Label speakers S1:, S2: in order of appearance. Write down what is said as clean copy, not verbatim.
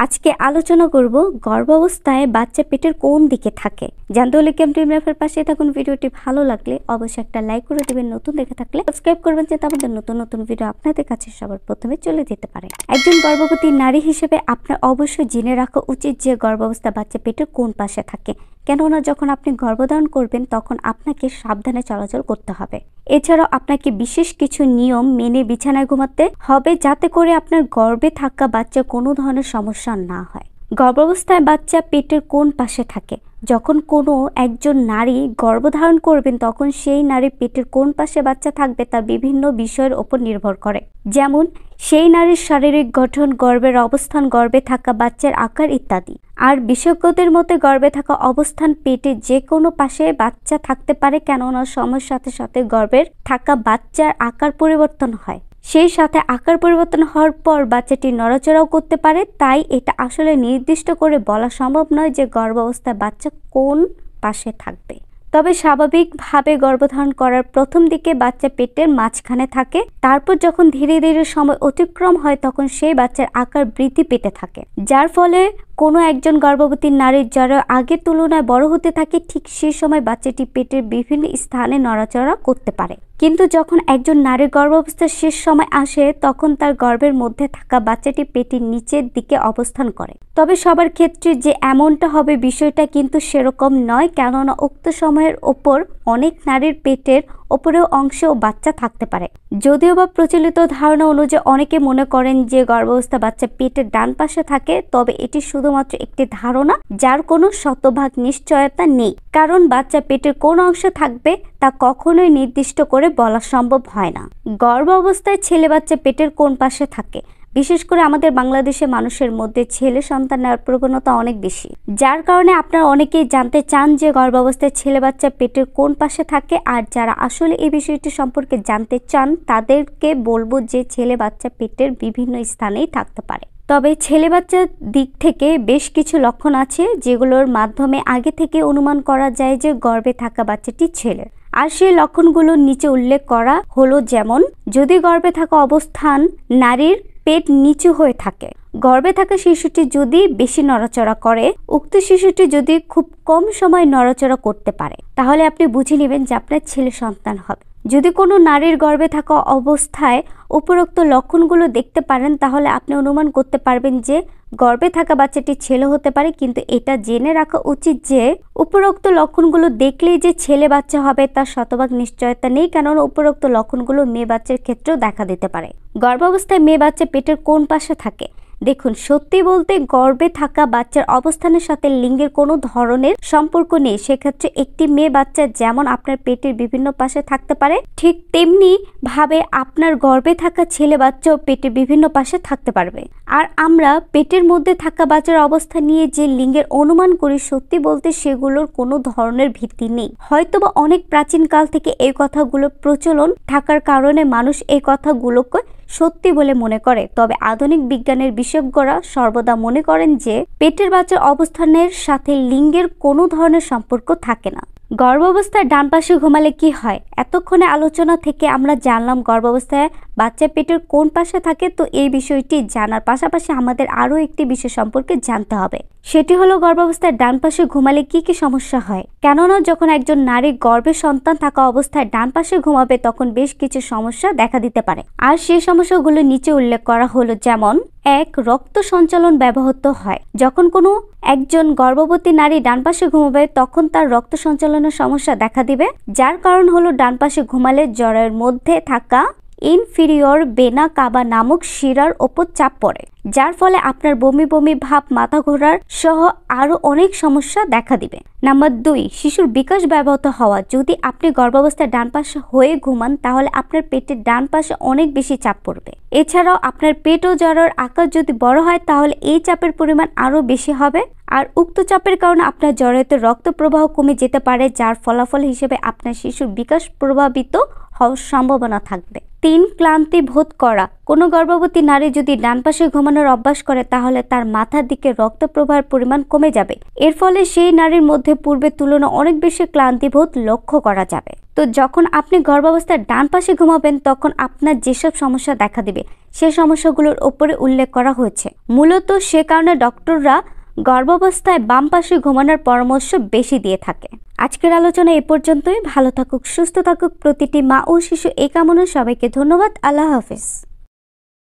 S1: আজকে আলোচনা করব গর্ভাবস্থায় বাচ্চা পেটের কোন দিকে থাকে। জানতে হলে কেমন ড্রিম লাইফের পাশে থাকুন। ভিডিওটি ভালো লাগলে অবশ্যই একটা লাইক করে দিবেন, নতুন দেখে থাকলে সাবস্ক্রাইব করবেন যাতে আমাদের নতুন নতুন ভিডিও আপনাদের কাছে সবার প্রথমে চলে যেতে পারে। একজন গর্ভবতী নারী হিসেবে আপনার অবশ্যই জেনে রাখা উচিত যে গর্ভাবস্থা বাচ্চা পেটের কোন পাশে থাকে, কেননা যখন আপনি গর্ভধারণ করবেন তখন আপনাকে সাবধানে চলাচল করতে হবে। এছাড়াও আপনাকে বিশেষ কিছু নিয়ম মেনে বিছানায় ঘুমাতে হবে যাতে করে আপনার গর্ভে থাকা বাচ্চা কোনো ধরনের সমস্যা না হয়। গর্ভাবস্থায় বাচ্চা পেটের কোন পাশে থাকে। যখন কোনো একজন নারী গর্ভধারণ করবেন তখন সেই নারী পেটের কোন পাশে বাচ্চা থাকবে তা বিভিন্ন বিষয়ের ওপর নির্ভর করে, যেমন সেই নারীর শারীরিক গঠন, গর্ভের অবস্থান, গর্ভে থাকা বাচ্চার আকার ইত্যাদি। আর বিশেষজ্ঞদের মতে গর্ভে থাকা অবস্থান পেটে যে কোনো পাশে বাচ্চা থাকতে পারে, কেননা সময়ের সাথে সাথে গর্ভের থাকা বাচ্চার আকার পরিবর্তন হয়, সেই সাথে আকার পরিবর্তন হওয়ার পর বাচ্চাটি নড়াচড়াও করতে পারে। তাই এটা আসলে নির্দিষ্ট করে বলা সম্ভব নয় যে গর্ভাবস্থায় বাচ্চা কোন পাশে থাকবে। তবে স্বাভাবিকভাবে গর্ভধারণ করার প্রথম দিকে বাচ্চা পেটের মাঝখানে থাকে, তারপর যখন ধীরে ধীরে সময় অতিক্রম হয় তখন সেই বাচ্চার আকার বৃদ্ধি পেতে থাকে, যার ফলে কোনো একজন গর্ভবতী নারীর জ্বর আগের তুলনায় বড় হতে থাকে। ঠিক সেই সময় বাচ্চাটি পেটের বিভিন্ন স্থানে নড়াচড়া করতে পারে। কিন্তু যখন একজন নারীর গর্ভাবস্থার শেষ সময় আসে তখন তার গর্ভের মধ্যে থাকা বাচ্চাটি পেটের নিচের দিকে অবস্থান করে। তবে সবার ক্ষেত্রে যে এমনটা হবে বিষয়টা কিন্তু সেরকম নয়, কেননা উক্ত সময়ের ওপর অনেক নারীর পেটের ওপরেও অংশেও বাচ্চা থাকতে পারে। যদিও বা প্রচলিত ধারণা অনুযায়ী অনেকে মনে করেন যে গর্ভাবস্থা বাচ্চা পেটের ডান পাশে থাকে, তবে এটি শুধুমাত্র একটি ধারণা যার কোনো শতভাগ নিশ্চয়তা নেই, কারণ বাচ্চা পেটের কোন অংশে থাকবে তা কখনোই নির্দিষ্ট করে বলা সম্ভব হয় না। গর্ভ অবস্থায় ছেলে বাচ্চা পেটের কোন পাশে থাকে। বিশেষ করে আমাদের বাংলাদেশে মানুষের মধ্যে ছেলে সন্তান নেওয়ার প্রবণতা অনেক বেশি, যার কারণে আপনারা অনেকেই জানতে চান যে গর্ভাবস্থায় ছেলে বাচ্চা পেটের কোন পাশে থাকে। আর যারা আসলে এই বিষয়টি সম্পর্কে জানতে চান তাদেরকে বলবো যে ছেলে বাচ্চা পেটের বিভিন্ন স্থানেই থাকতে পারে। তবে ছেলে বাচ্চার দিক থেকে বেশ কিছু লক্ষণ আছে যেগুলোর মাধ্যমে আগে থেকে অনুমান করা যায় যে গর্ভে থাকা বাচ্চাটি ছেলে। আর সেই লক্ষণগুলো নিচে উল্লেখ করা হলো, যেমন যদি গর্ভে থাকা অবস্থান নারীর পেট নিচু হয়ে থাকে, গর্ভে থাকা শিশুটি যদি বেশি নড়াচড়া করে, উক্ত শিশুটি যদি খুব কম সময় নড়াচড়া করতে পারে, তাহলে আপনি বুঝে নেবেন যে আপনার ছেলে সন্তান হবে। যদি কোনো নারীর গর্ভে থাকা অবস্থায় উপরোক্ত লক্ষণগুলো দেখতে পারেন তাহলে আপনি অনুমান করতে পারবেন যে গর্ভে থাকা বাচ্চাটি ছেলে হতে পারে। কিন্তু এটা জেনে রাখা উচিত যে উপরোক্ত লক্ষণগুলো দেখলেই যে ছেলে বাচ্চা হবে তার শতভাগ নিশ্চয়তা নেই, কেননা উপরোক্ত লক্ষণগুলো মেয়ে বাচ্চার ক্ষেত্রেও দেখা দিতে পারে। গর্ভাবস্থায় মেয়ে বাচ্চা পেটের কোন পাশে থাকে। দেখুন, সত্যি বলতে গর্ভে থাকা বাচ্চার অবস্থানের সাথে লিঙ্গের কোনো ধরনের সম্পর্ক নেই। সেক্ষেত্রে একটি মেয়ে বাচ্চা যেমন আপনার পেটের বিভিন্ন পাশে থাকতে পারে, ঠিক তেমনি ভাবে আপনার গর্ভে থাকা ছেলে বাচ্চাও পেটের বিভিন্ন পাশে থাকতে পারবে। আর আমরা পেটের মধ্যে থাকা বাচ্চার অবস্থা নিয়ে যে লিঙ্গের অনুমান করি, সত্যি বলতে সেগুলোর কোনো ধরনের ভিত্তি নেই। হয়তোবা অনেক প্রাচীন কাল থেকে এই কথাগুলো প্রচলন থাকার কারণে মানুষ এই কথাগুলোকে সত্যি বলে মনে করে। তবে আধুনিক বিজ্ঞানের বিশেষজ্ঞরা সর্বদা মনে করেন যে পেটের বাচ্চার অবস্থানের সাথে লিঙ্গের কোনো ধরনের সম্পর্ক থাকে না। গর্ভাবস্থায় ডান পাশে ঘুমালে কি হয়। এতক্ষণে আলোচনা থেকে আমরা জানলাম গর্ভাবস্থায় বাচ্চা পেটের কোন পাশে থাকে। তো এই বিষয়টি জানার পাশাপাশি আমাদের আরও একটি বিষয় সম্পর্কে জানতে হবে, সেটি হলো গর্ভাবস্থায় ডান পাশে ঘুমালে কি কি সমস্যা হয়। কেননা যখন একজন নারী গর্ভে সন্তান থাকা অবস্থায় ডান পাশে ঘুমাবে তখন বেশ কিছু সমস্যা দেখা দিতে পারে। আর সেই সমস্যাগুলো নিচে উল্লেখ করা হলো, যেমন 1. রক্ত সঞ্চালন ব্যাহত হয়। যখন কোনো একজন গর্ভবতী নারী ডান পাশে ঘুমাবে তখন তার রক্ত সঞ্চালনের সমস্যা দেখা দিবে, যার কারণ হলো ডান পাশে ঘুমালে জ্বরের মধ্যে থাকা ইনফিরিয়র ভেনা কাভা নামক শিরার ওপর চাপ পড়ে, যার ফলে আপনার বমি বমি ভাব, মাথা ঘোরার সহ আরো অনেক সমস্যা দেখা দিবে। নাম্বার 2. শিশুর বিকাশ ব্যাহত হওয়া। যদি আপনি গর্ভাবস্থায় ডান পাশে হয়ে ঘুমান তাহলে আপনার পেটের ডান পাশে অনেক বেশি চাপ পড়বে। এছাড়াও আপনার পেট ও জ্বরের আকার যদি বড় হয় তাহলে এই চাপের পরিমাণ আরো বেশি হবে। আর উক্ত চাপের কারণে আপনার জ্বরেতে রক্ত প্রবাহ কমে যেতে পারে, যার ফলাফল হিসেবে আপনার শিশুর বিকাশ প্রভাবিত হওয়ার সম্ভাবনা থাকবে। 3. ক্লান্তি বোধ করা। কোনো গর্ভবতী নারী যদি ডান পাশে ঘুমানোর অভ্যাস করে তাহলে তার মাথার দিকে রক্ত প্রবাহের পরিমাণ কমে যাবে। এর ফলে সেই নারীর মধ্যে পূর্বের তুলনায় অনেক বেশি ক্লান্তিবোধ লক্ষ্য করা যাবে। তো যখন আপনি গর্ভাবস্থায় ডান পাশে ঘুমাবেন তখন আপনার যেসব সমস্যা দেখা দিবে সেই সমস্যাগুলোর উপরে উল্লেখ করা হয়েছে। মূলত সে কারণে ডক্টররা গর্ভাবস্থায় বাম পাশে ঘুমানোর পরামর্শ বেশি দিয়ে থাকে। আজকের আলোচনা এ পর্যন্তই। ভালো থাকুক, সুস্থ থাকুক প্রতিটি মা ও শিশু এই কামনা। সবাইকে ধন্যবাদ। আল্লাহ হাফেজ।